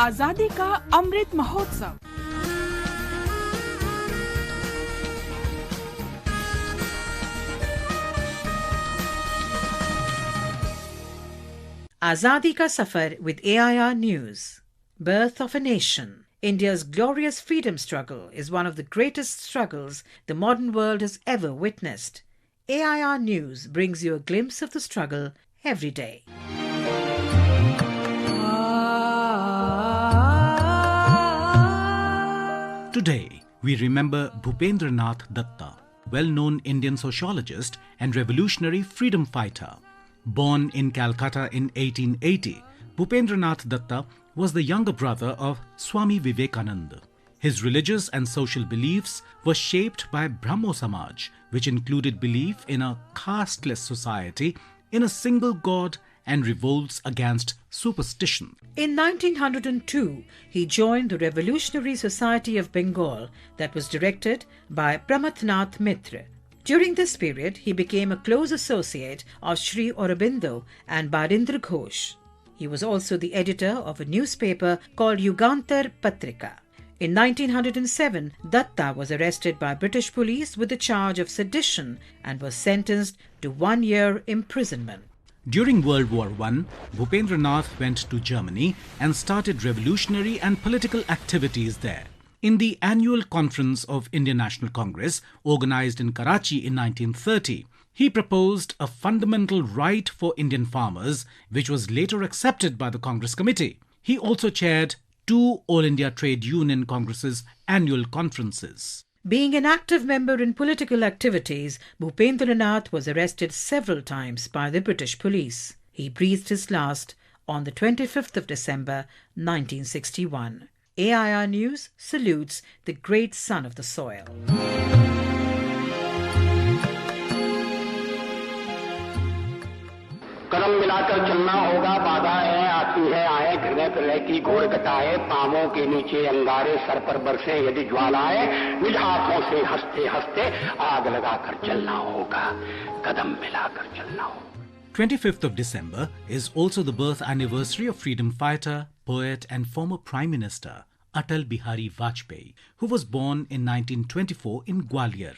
आजादी का Amrit Mahotsav. Azadi Ka Safar with AIR News. Birth of a Nation. India's glorious freedom struggle is one of the greatest struggles the modern world has ever witnessed. AIR News brings you a glimpse of the struggle every day. Today, we remember Bhupendranath Datta, well-known Indian sociologist and revolutionary freedom fighter. Born in Calcutta in 1880, Bhupendranath Datta was the younger brother of Swami Vivekananda. His religious and social beliefs were shaped by Brahmo Samaj, which included belief in a casteless society, in a single god, and revolts against superstition. In 1902, he joined the Revolutionary Society of Bengal that was directed by Pramathnath Mitra. During this period, he became a close associate of Sri Aurobindo and Barindra Ghosh. He was also the editor of a newspaper called Yugantar Patrika. In 1907, Datta was arrested by British police with the charge of sedition and was sentenced to 1 year imprisonment. During World War I, Bhupendranath went to Germany and started revolutionary and political activities there. In the annual conference of Indian National Congress, organized in Karachi in 1930, he proposed a fundamental right for Indian farmers, which was later accepted by the Congress Committee. He also chaired 2 All India Trade Union Congress's annual conferences. Being an active member in political activities, Bhupendranath was arrested several times by the British police. He breathed his last on the 25th of December 1961. AIR News salutes the great son of the soil. कदम मिलाकर चलना होगा, बाधाएं आती है आए, घृणा प्रलय की घोर घटाए, पांवों के नीचे अंगारे, सर पर बरसे यदि ज्वालाएं, निज हाथों से हंसते हंसते आग लगाकर चलना होगा, कदम मिलाकर चलना होगा. 25th of December is also the birth anniversary of freedom fighter, poet and former Prime Minister Atal Bihari Vajpayee, who was born in 1924 in Gwalior.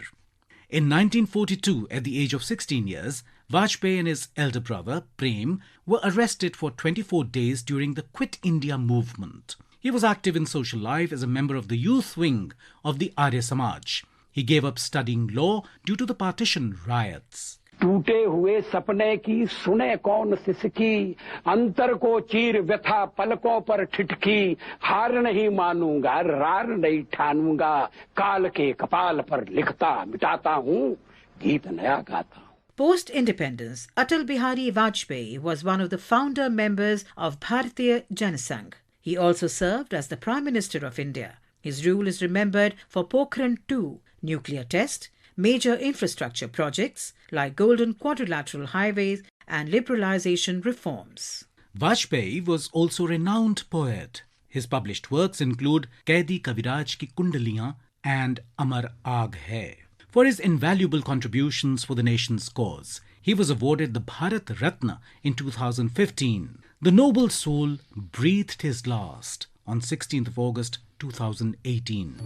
In 1942, at the age of 16 years, Vajpayee and his elder brother, Prem, were arrested for 24 days during the Quit India movement. He was active in social life as a member of the youth wing of the Arya Samaj. He gave up studying law due to the partition riots. टूटे हुए सपने की सुने कौन सिसकी, अंतर को चीर व्यथा पलकों पर ठिठकी, हार नहीं मानूंगा रार नहीं ठानूंगा, काल के कपाल पर लिखता मिटाता हूँ, गीत नया गाता हूँ. Post-independence, Atal Bihari Vajpayee was one of the founder members of Bharatiya Janasangh. He also served as the Prime Minister of India. His rule is remembered for Pokhran II nuclear test, major infrastructure projects like Golden Quadrilateral Highways and liberalization reforms. Vajpayee was also a renowned poet. His published works include Kaidi Kaviraj Ki Kundaliyan and Amar Aag Hai. For his invaluable contributions for the nation's cause, he was awarded the Bharat Ratna in 2015. The noble soul breathed his last on 16th of August 2018.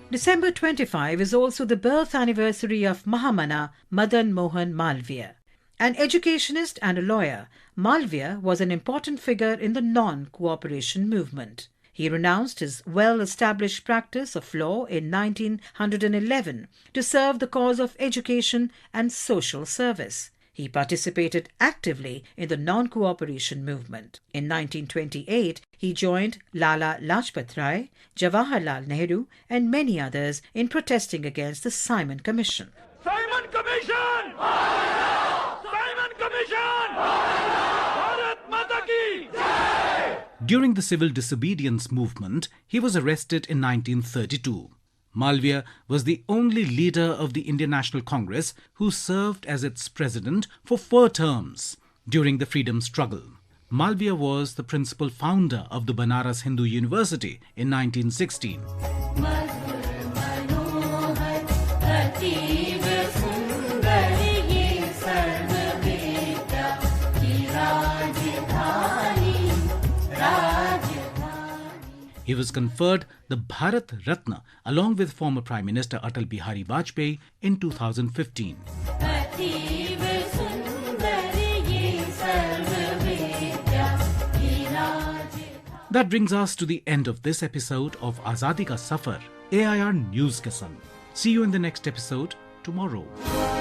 December 25 is also the birth anniversary of Mahamana Madan Mohan Malviya. An educationist and a lawyer, Malviya was an important figure in the non-cooperation movement. He renounced his well-established practice of law in 1911 to serve the cause of education and social service. He participated actively in the non-cooperation movement. In 1928, he joined Lala Lajpat Rai, Jawaharlal Nehru and many others in protesting against the Simon Commission. Simon Commission! Simon Commission! Bharat Mata ki Jai! During the civil disobedience movement, he was arrested in 1932. Malviya was the only leader of the Indian National Congress who served as its president for 4 terms during the freedom struggle. Malviya was the principal founder of the Banaras Hindu University in 1916. He was conferred the Bharat Ratna along with former Prime Minister Atal Bihari Vajpayee in 2015. That brings us to the end of this episode of Azadi Ka Safar, AIR News के संग. See you in the next episode tomorrow.